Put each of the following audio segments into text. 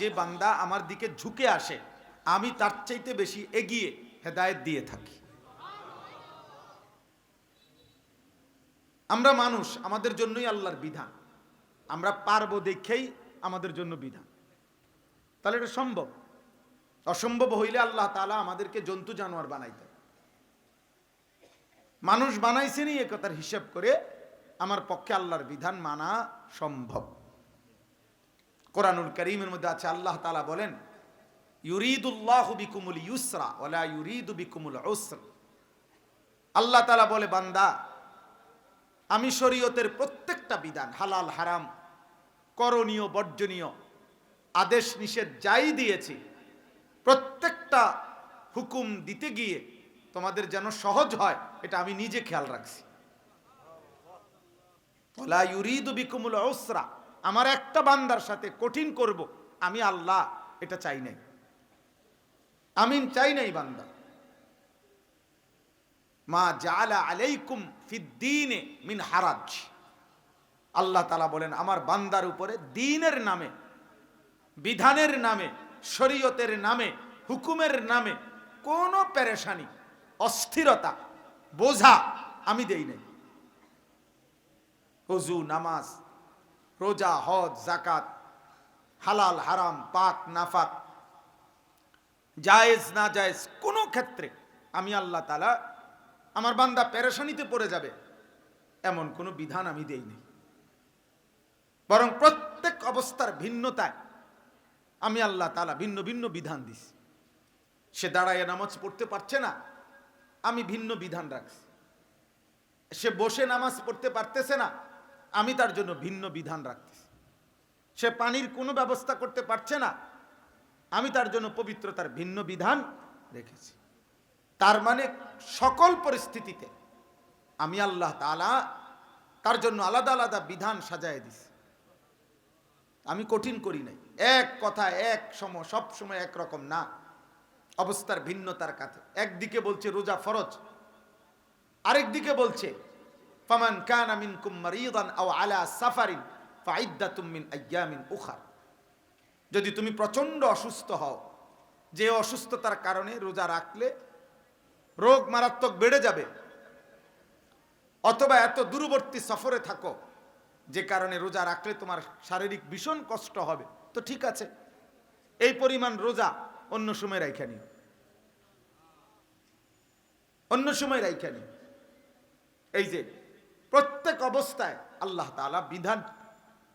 যে বান্দা আমার দিকে ঝুঁকে আসে আমি তার চাইতে বেশি এগিয়ে হেদায়েত দিয়ে থাকি। আমরা মানুষ, আমাদের জন্যই আল্লাহর বিধান, আমরা পারবো দেখেই আমাদের জন্য বিধান। তাহলে এটা সম্ভব। অসম্ভব হইলে আল্লাহ তাআলা আমাদেরকে জন্তু জানোয়ার বানাইতেন। মানুষ বানাইছেনই এ কথার হিসাব করে আমার পক্ষে আল্লাহর বিধান মানা সম্ভব। কোরআনুল কারীমের মধ্যে আছে, আল্লাহ তাআলা বলেন, ইউরিদুল্লাহু বিকুমুল ইউসরা ওয়ালা ইউরিদু বিকুমুল উসর। আল্লাহ তাআলা বলে, বান্দা আমি শরীয়তের প্রত্যেকটা বিধান, হালাল হারাম, করণীয় বর্জনীয়, আদেশ নিষেধ যাই দিয়েছি, প্রত্যেকটা হুকুম দিতে গিয়ে তোমাদের যেন সহজ হয় এটা আমি নিজে খেয়াল রাখছি। ওয়ালা ইউরিদু বিকুমুল উসরা, আমার একটা বান্দার সাথে কঠিন করব আমি আল্লাহ এটা চাই নাই, আমি চাই নাই বান্দা। মা জাআলা আলাইকুম ফিদ্দীনে মিন হারাজ। আল্লাহ তাআলা বলেন, আমার বান্দার উপরে দ্বীনের নামে, বিধানের নামে, শরীয়তের নামে, হুকুমের নামে কোনো পেরেশানি, অস্থিরতা, বোঝা আমি দেই নাই। ওযু, নামাজ, রোজা, হজ, যাকাত, হালাল হারাম, পাক নাফাক, জায়েজ না জায়েজ, কোনো ক্ষেত্রে আমি আল্লাহ তাআলা আমার বান্দা পেরেশানিতে পড়ে যাবে এমন কোনো বিধান আমি দেইনি। বরং প্রত্যেক অবস্থার ভিন্নতায় আমি আল্লাহ তাআলা ভিন্ন ভিন্ন বিধান দিছি। সে দাঁড়ায় নামাজ পড়তে পারছে না, আমি ভিন্ন বিধান রাখছি। সে বসে নামাজ পড়তে পারতেছে না, আমি তার জন্য ভিন্ন বিধান রাখতেছি। সে পানির কোনো ব্যবস্থা করতে পারছে না, আমি তার জন্য পবিত্রতার ভিন্ন বিধান রেখেছি। তার মানে সকল পরিস্থিতিতে আমি আল্লাহ তাআলা তার জন্য আলাদা আলাদা বিধান সাজায় দিছি। আমি কঠিন করি নাই। এক কথা এক সময় সব সময় একরকম না, অবস্থার ভিন্নতার কাছে। একদিকে বলছে রোজা ফরজ, আরেকদিকে বলছে ফামান কানা মিনকুম মারিদান আও আলা সাফারিন ফাইদ্দাতুম মিন আইয়ামিন উখার। যদি তুমি প্রচন্ড অসুস্থ হও, যে অসুস্থতার কারণে রোজা রাখলে রোগ মারাত্মক বেড়ে যাবে, অথবা এত দূরবর্তী সফরে থাকো যে কারণে রোজা রাখলে তোমার শারীরিক ভীষণ কষ্ট হবে, তো ঠিক আছে, এই পরিমাণ রোজা অন্য সময় রাইখা নিও, অন্য সময় রাইখা নিও। এই যে প্রত্যেক অবস্থায় আল্লাহ তাআলা বিধান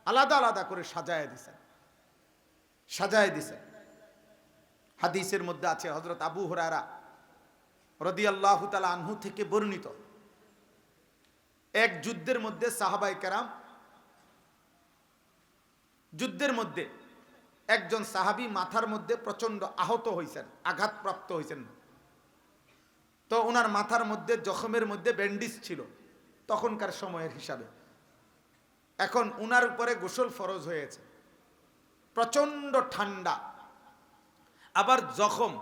আলাদা আলাদা করে সাজায় দিছেন, সাজায় দিছেন। হাদিসের মধ্যে আছে, হযরত আবু হুরায়রা রাদিয়াল্লাহু তাআলা আনহু থেকে বর্ণিত, এক যুদ্ধের মধ্যে সাহাবায়ে কেরাম, যুদ্ধের মধ্যে একজন সাহাবী মাথার মধ্যে প্রচন্ড আহত হয়েছেন, আঘাতপ্রাপ্ত হয়েছেন। তো ওনার মাথার মধ্যে জখমের মধ্যে ব্যান্ডেজ ছিল তখনকার সময়ের হিসাবে। এখন উনার উপরে গোসল ফরজ হয়েছে, প্রচন্ড ঠান্ডা, আবার জখম।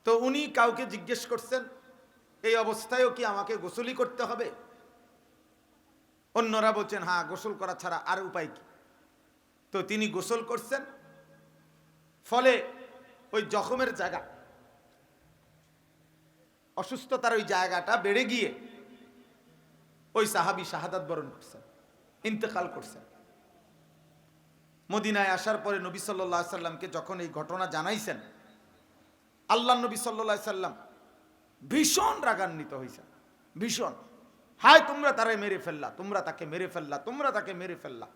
তো উনি কাউকে জিজ্ঞেস করছেন, এই অবস্থায়ও কি আমাকে গোসলই করতে হবে? অন্যরা বলছেন, হ্যাঁ, গোসল করা ছাড়া আর উপায় কি? তো তিনি গোসল করছেন, ফলে ওই জখমের জায়গা, অসুস্থতার ওই জায়গাটা বেড়ে গিয়ে ওই সাহাবী শাহাদাত বরণ করছেন, ইন্তেকাল করছেন। মদিনায় আসার পরে নবী সাল্লাল্লাহু আলাইহি সাল্লামকে যখন এই ঘটনা জানাইছেন, আল্লাহ নবী সাল্লাল্লাহু আলাইহি সাল্লাম ভীষণ রাগান্বিত হয়েছেন, ভীষণ। হায়, তোমরা তারে মেরে ফেললা, তোমরা তাকে মেরে ফেললা, তোমরা তাকে মেরে ফেললা,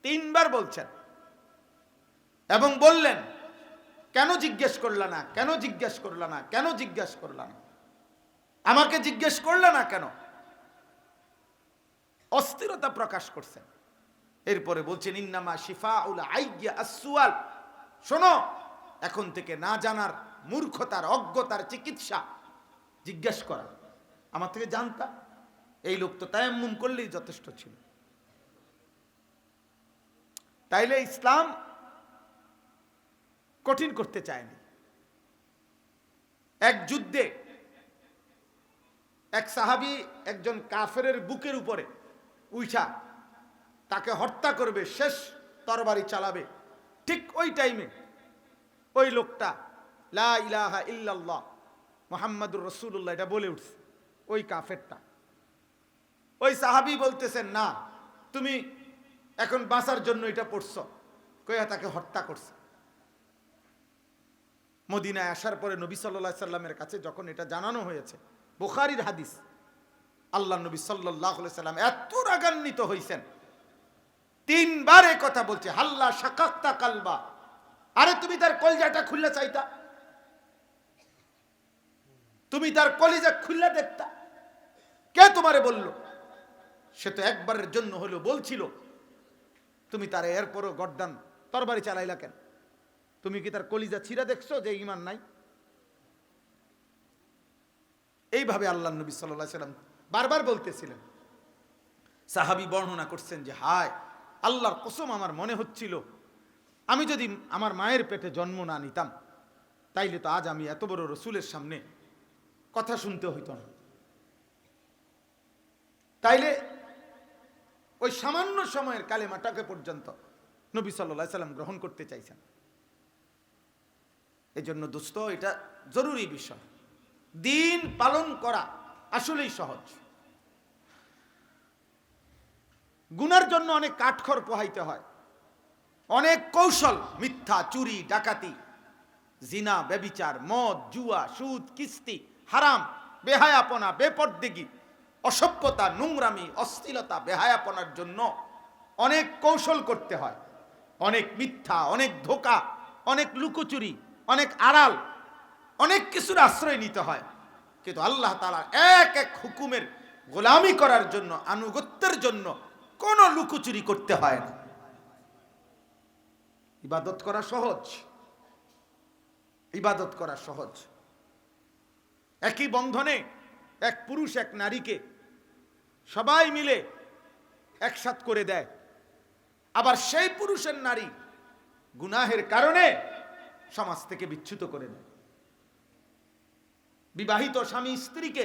তিনবার বলছেন। এবং বললেন, কেন জিজ্ঞেস করলা না, কেন জিজ্ঞেস করলা না, কেন জিজ্ঞেস করলা না, আমাকে জিজ্ঞেস করলা না কেন? অস্থিরতা প্রকাশ করছেন। এরপরে বলছেন, ইন্নামা শিফাউল আইয়্যা আসসুয়াল, শোনো, এখন থেকে না জানার, মূর্খতার, অজ্ঞতার চিকিৎসা জিজ্ঞেস করা। আমার থেকে জানতা, এই লোক তো তায়াম্মুম করলেই যথেষ্ট ছিল। তাইলে ইসলাম কঠিন করতে চায়নি। এক যুদ্ধে এক সাহাবী একজন কাফেরের বুকের উপরে উঠা তাকে হত্যা করবে, শেষ তরবারি চালাবে, ঠিক ওই টাইমে ওই লোকটা লা ইলাহা ইল্লাল্লাহ মুহাম্মাদুর রাসূলুল্লাহ এটা বলে উঠছে, ওই কাফেরটা। ওই সাহাবী বলতেছেন, না তুমি এখন বাঁচার জন্য এটা পড়ছো, কইয়া তাকে হত্যা করছে। মদিনায় আসার পরে নবী সাল্লাল্লাহু আলাইহি সাল্লামের কাছে যখন এটা জানানো হয়েছে, বুখারীর হাদিস, আল্লাহ নবী সাল্লাল্লাহু আলাইহি সাল্লাম এত রাগান্বিত হইছেন, তিনবার এই কথা বলছে, হাল্লা শাকাক্তা কালবা, আরে তুমি তার কলিজাটা খুললে চাইতা, তুমি তার কলিজা খুললে দেখতা, কে তোমারে বলল? সে তো একবারের জন্য হলো বলছিল, তুমি তার এরপরও গর্দান তরবারি চালাইলা কেন? তুমি কি তার কলিজা ছিঁড়া দেখছো যে ঈমান নাই? এইভাবে আল্লাহ নবী সাল্লাল্লাহু আলাইহি সাল্লাম বারবার বলতেছিলেন। সাহাবী বর্ণনা করছেন যে হায় আল্লাহর কসম, আমার মনে হচ্ছিল আমি যদি আমার মায়ের পেটে জন্ম না নিতাম তাইলে তো আজ আমি এত বড় রসুলের সামনে কথা শুনতে হইত না। তাইলে ওই সামান্য সময়ের কালেমাটাকে পর্যন্ত নবী সাল্লাল্লাহু আলাইহি সাল্লাম গ্রহণ করতে চাইছেন। এই জন্য দোস্ত, এটা জরুরি বিষয়। দিন পালন করা আসলেই সহজ। গুনার জন্য অনেক কাঠখড় পোহাইতে হয়, অনেক কৌশল, মিথ্যা, চুরি, ডাকাতি, জিনা, ব্যভিচার, মদ, জুয়া, সুদ, কিস্তি, হারাম, বেহায়াপনা, বেপরদেগি, অসভ্যতা, নোংরামি, অশ্লীলতা, বেহায়াপনার জন্য অনেক কৌশল করতে হয়, অনেক মিথ্যা, অনেক ধোঁকা, অনেক লুকোচুরি, অনেক আড়াল, অনেক কিছুর আশ্রয় নিতে হয়। কিন্তু আল্লাহ তাআলা এক এক হুকুমের গোলামি করার জন্য, আনুগত্যের জন্য কোনো লুকোচুরি করতে হয় না। ইবাদত করা সহজ, ইবাদত করা সহজ। একই বন্ধনে এক পুরুষ এক নারীকে সবাই মিলে একসাথ করে দেয়, আবার সেই পুরুষের নারী গুনাহের কারণে সমাজ থেকে বিচ্যুত করে দেয়। বিবাহিত স্বামী স্ত্রীকে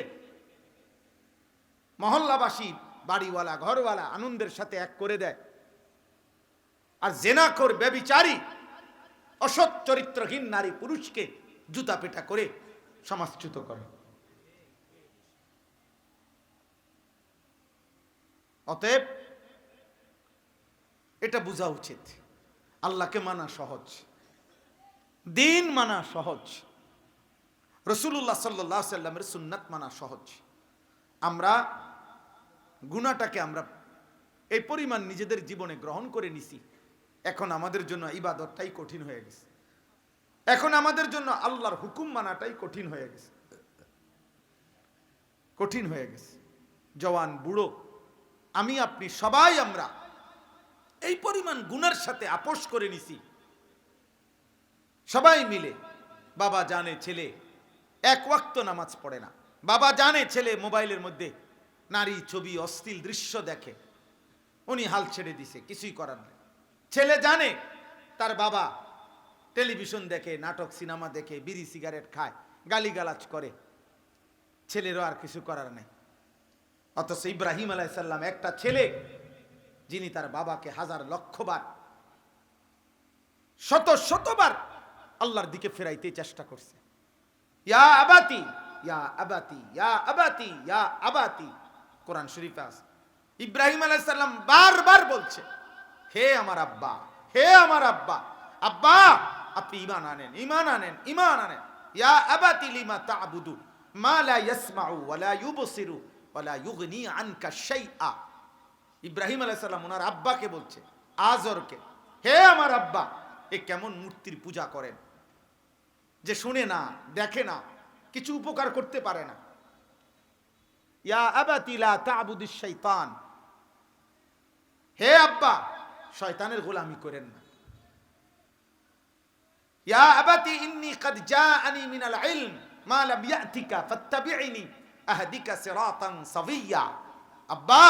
মহল্লাবাসী, বাড়িওয়ালা, ঘরওয়ালা আনন্দের সাথে এক করে দেয়, আর জেনাখোর, ব্যভিচারী, অসৎ চরিত্রহীন নারী পুরুষকে জুতা পেটা করে সমাজচ্যুত করে। অতএব এটা বোঝা উচিত, আল্লাহকে মানা সহজ, দিন মানা সহজ, রাসূলুল্লাহ সাল্লাল্লাহু আলাইহি সাল্লামের সুন্নাত মানা সহজ। আমরা গুনাহটাকে আমরা এই পরিমাণ নিজেদের জীবনে গ্রহণ করে নিছি, এখন আমাদের জন্য ইবাদতটাই কঠিন হয়ে গেছে, এখন আমাদের জন্য আল্লাহর হুকুম মানাটাই কঠিন হয়ে গেছে, কঠিন হয়ে গেছে। জওয়ান, বুড়ো, আমি আপনি সবাই আমরা এই পরিমাণ গুনার সাথে আপোষ করে নিছি। সবাই মিলে, বাবা জানে ছেলে এক ওয়াক্ত নামাজ পড়ে না, বাবা জানে ছেলে মোবাইলের মধ্যে নারী ছবি, অশ্লীল দৃশ্য দেখে, উনি হাল ছেড়ে দিছে, কিছুই করার নেই। ছেলে জানে তার বাবা টেলিভিশন দেখে, নাটক, সিনেমা দেখে, বিড়ি সিগারেট খায়, গালিগালাজ করে, ছেলেরও আর কিছু করার নেই। অথচ ইব্রাহিম আলাইহিস সালাম একটা ছেলে, যিনি তার বাবাকে হাজার লক্ষবার, শত শতবার আল্লাহর দিকে ফেরাইতে চেষ্টা করছে। ইয়া আবাতি, ইয়া আবাতি, ইয়া আবাতি, ইয়া আবাতি, কোরআন শরীফে আছে। ইব্রাহিম আলাইহিস সালাম বারবার বলছে, হে আমার আব্বা, হে আমার আব্বা, আব্বা আপনি ঈমান আনেন, ঈমান আনেন, ঈমান আনেন। ইয়া আবাতি লিমা তা'বুদু মা লা ইয়াসমাউ ওয়া লা ইউবসিরু ওয়া লা ইউগনি আনকা শাইআ। ইব্রাহিম আলাইহিস সালাম ওনার আব্বাকে বলছে, আজরকে, হে আমার আব্বা, এ কেমন মূর্তির পূজা করেন যে শুনে না, দেখে না, কিছু উপকার করতে পারে না। ইয়া আবাতি লা তা'বুদিশ শাইতান, হে আব্বা শয়তানের গোলামি করেন না। ইয়া আবাতি ইন্নী ক্বাদ জাআনি মিনাল ইলম মা লাম ইয়াতিকা ফাত্তাবি'নি আহদিকা সিরাতান সাবিয়্যা। আব্বা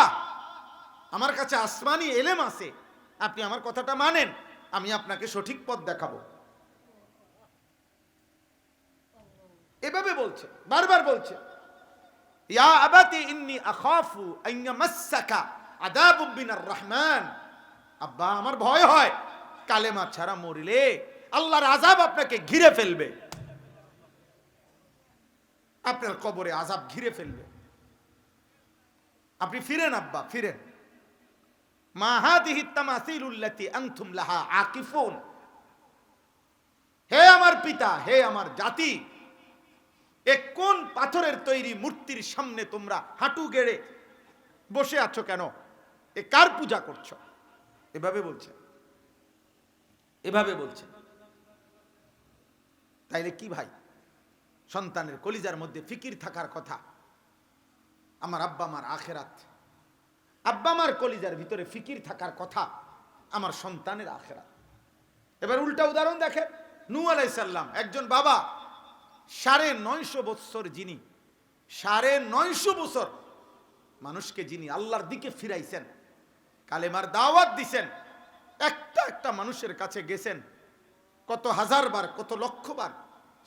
আমার কাছে আসমানি ইলম আছে, আপনি আমার কথাটা মানেন, আমি আপনাকে সঠিক পথ দেখাবো। এভাবে বলছে, বারবার বলছে। ইয়া আবাতি ইন্নী আখাফু আন ইয়ামাসসাকা আযাবুম মিনার রহমান। আব্বা আমার ভয় হয় কালেমা ছাড়া মরলে আল্লাহর আযাব আপনাকে ঘিরে ফেলবে, আপনার কবরে আযাব ঘিরে ফেলবে। আপনি ফিরেন আব্বা, ফিরেন। মা হাদিহি তামাসিলুল্লাতি আনতুম লাহা আকিফুন। হে আমার পিতা, হে আমার জাতি, এ কোন পাথরের তৈরি মূর্তির সামনে তোমরা হাঁটু গেড়ে বসে আছো কেন? এ কার পূজা করছো? এভাবে বলছে, এভাবে বলছে। তাইলে কি ভাই, সন্তানের কলিজার মধ্যে ফিকির থাকার কথা আমার আব্বা মার আখেরাত, আব্বা মার কলিজার ভিতরে ফিকির থাকার কথা আমার সন্তানের আখেরাত। এবার উল্টা উদাহরণ দেখেন, নূহ আলাইহিস সালাম, একজন বাবা 950 বছর, যিনি 950 বছর মানুষকে যিনি আল্লাহর দিকে ফিরাইছেন, কালেমার দাওয়াত দিছেন, একটা একটা মানুষের কাছে গেছেন কত হাজার বার, কত লক্ষ বার,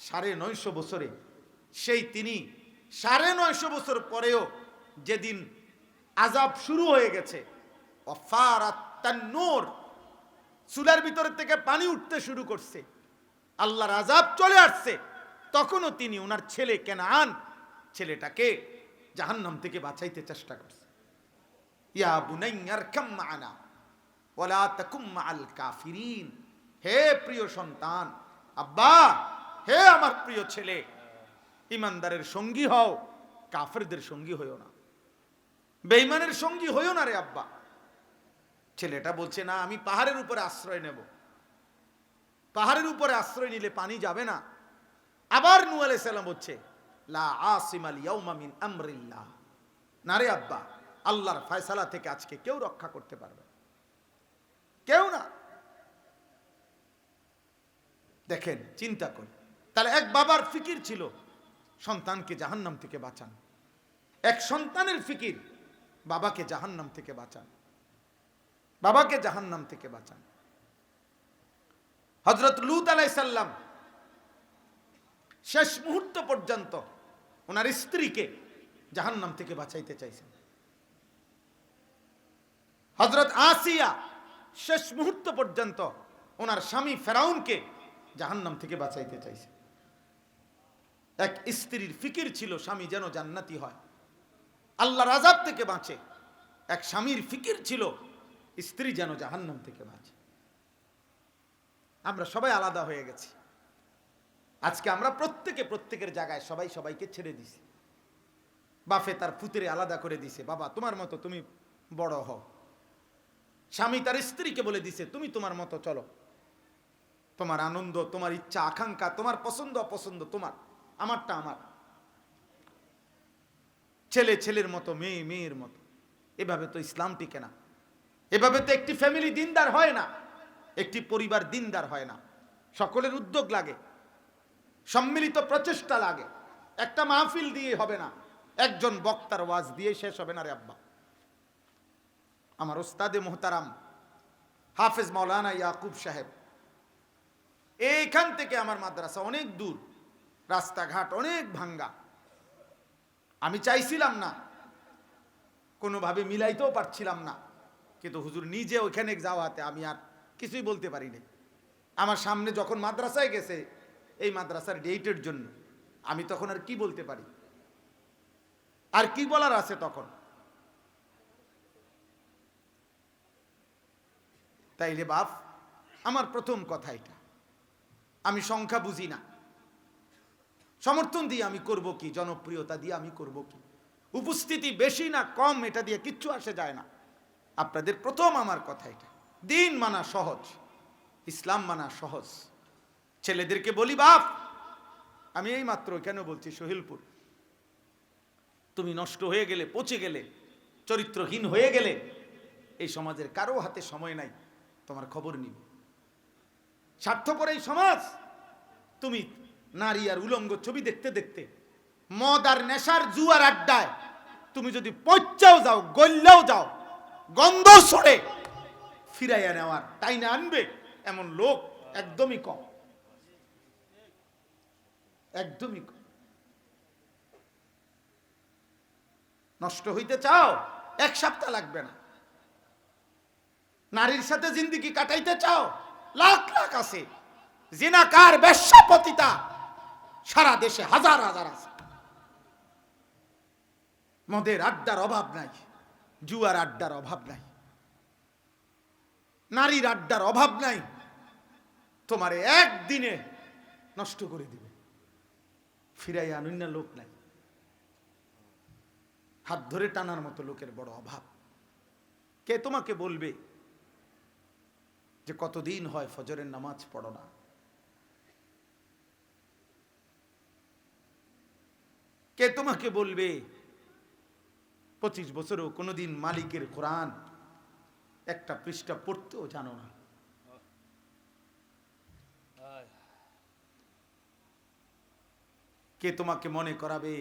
950 বছরে সেই তিনি 950 বছর পরেও যেদিন আযাব শুরু হয়ে গেছে, ওয়াফারাত তান্নুর, চুলার ভিতর থেকে পানি উঠতে শুরু করছে, আল্লাহর আযাব চলে আসছে, তখনও তিনি ওনার ছেলে কেনান, ছেলেটাকে জাহান্নাম থেকে বাঁচাইতে চেষ্টা করছে। ইয়া বুনাইয়া আরকাম মা'ানা ওয়ালা তাকুম মা'আল কাফিরিন। হে প্রিয় সন্তান, আব্বা, হে আমার প্রিয় ছেলে, ইমানদারের সঙ্গী হও, কাফেরদের সঙ্গী হইও না, বেঈমানের সঙ্গী হইও না রে আব্বা। ছেলেটা বলছে, না, আমি পাহাড়ের উপরে আশ্রয় নেব। পাহাড়ের উপরে আশ্রয় নিলে পানি যাবে না। আবার নূহ আলাইহিস সালাম বলছে, লা আসিমাল ইয়াউমা মিন আমরিল্লাহ। না রে আব্বা, আল্লাহর ফয়সালা থেকে আজকে কেউ রক্ষা করতে পারবে, কেউ না। দেখেন, চিন্তা করি, তাহলে এক বাবার ফিকির ছিল সন্তানকে জাহান্নাম থেকে বাঁচান, এক সন্তানের ফিকির বাবাকে জাহান্নাম থেকে বাঁচান, বাবাকে জাহান্নাম থেকে বাঁচান। হযরত লূত আলাইহিস সালাম শেষ মুহূর্ত পর্যন্ত ওনার স্ত্রীকে জাহান্নাম থেকে বাঁচাইতে চাইছেন। হযরত আসিয়া শেষ মুহূর্ত পর্যন্ত ওনার স্বামী ফেরাউনকে জাহান্নাম থেকে বাঁচাইতে চাইছে। এক স্ত্রীর ফিকির ছিল স্বামী যেন জান্নাতি হয়, আল্লাহর আযাব থেকে বাঁচে। এক স্বামীর ফিকির ছিল স্ত্রী যেন জাহান্নাম থেকে বাঁচে। আমরা সবাই আলাদা হয়ে গেছি আজকে। আমরা প্রত্যেকে প্রত্যেকের জায়গায় সবাই সবাইকে ছেড়ে দিছি। বাপে তার পুত্রে আলাদা করে দিছে, বাবা তোমার মতো তুমি বড় হও। স্বামী তার স্ত্রীকে বলে দিছে, তুমি তোমার মতো চলো, তোমার আনন্দ, তোমার ইচ্ছা আকাঙ্ক্ষা, তোমার পছন্দ অপছন্দ তোমার, আমারটা আমার। ছেলে ছেলের মতো, মেয়ে মেয়ের মতো। এভাবে তো ইসলাম টিকে না, এভাবে তো একটি ফ্যামিলি দিনদার হয় না, একটি পরিবার দিনদার হয় না। সকলের উদ্যোগ লাগে, সম্মিলিত প্রচেষ্টা লাগে। একটা মাহফিল দিয়ে হবে না, একজন বক্তার ওয়াজ দিয়ে শেষ হবে না রে আব্বা। আমার ওস্তাদে মোহতারাম হাফেজ মাওলানা ইয়াকুব সাহেব, এইখান থেকে আমার মাদ্রাসা অনেক দূর, রাস্তাঘাট অনেক ভাঙ্গা। আমি চাইছিলাম না, কোনোভাবে মিলাইতেও পারছিলাম না, কিন্তু হুজুর নিজে ওইখানে যাওয়াতে আমি আর কিছুই বলতে পারিনি। আমার সামনে যখন মাদ্রাসায় গেছে এই মাদ্রাসার ডেটের জন্য, আমি তখন আর কি বলতে পারি, আর কি বলার আছে তখন? তাইলে বাপ, আমার প্রথম কথা এটা, আমি সংখ্যা বুঝি না, সমর্থন দিয়ে আমি করব কি, জনপ্রিয়তা দিয়ে আমি করব কি, উপস্থিতি বেশি না কম এটা দিয়ে কিচ্ছু আসে যায় না। আপনাদের প্রথম আমার কথা এটা, দিন মানা সহজ, ইসলাম মানা সহজ। ছেলেদেরকে বলি, বাপ, আমি এই মাত্র কেন বলছি সোহেলপুর, তুমি নষ্ট হয়ে গেলে, পচে গেলে, চরিত্রহীন হয়ে গেলে, এই সমাজের কারো হাতে সময় নাই তোমার খবর নিবে। স্বার্থপর এই সমাজ, তুমি নারী আর উলঙ্গ ছবি দেখতে দেখতে, মদ আর নেশার জুয়ার আড্ডায় তুমি যদি পচাও যাও, গল্লাও যাও, গন্ধ ছড়ে ফিরাইয়া নেওয়ার টাইনে আনবে এমন লোক একদমই কম, একদমই কম। নষ্ট হইতে চাও, এক সপ্তাহ লাগবে না। নারীর সাথে জিন্দেগি কাটাইতে চাও, লাখ লাখ আছে, জিনাকার বেশ্যাপতিতা সারা দেশে হাজার হাজার আছে। মদের আড্ডার অভাব নাই, জুয়ার আড্ডার অভাব নাই, নারীর আড্ডার অভাব নাই। তোমারে একদিনে নষ্ট করে দিবে, ফিরাই আনুন না লোক নাই। হাত ধরে টানার মতো লোকের বড় অভাব। কে তোমাকে বলবে যে কতদিন হয় ফজরের নামাজ পড়ো না? কে তোমাকে বলবে 25 বছরেও কোনোদিন মালিকের কোরআন একটা পৃষ্ঠা পড়তেও জানো না? কে তোমাকে মনে করাবে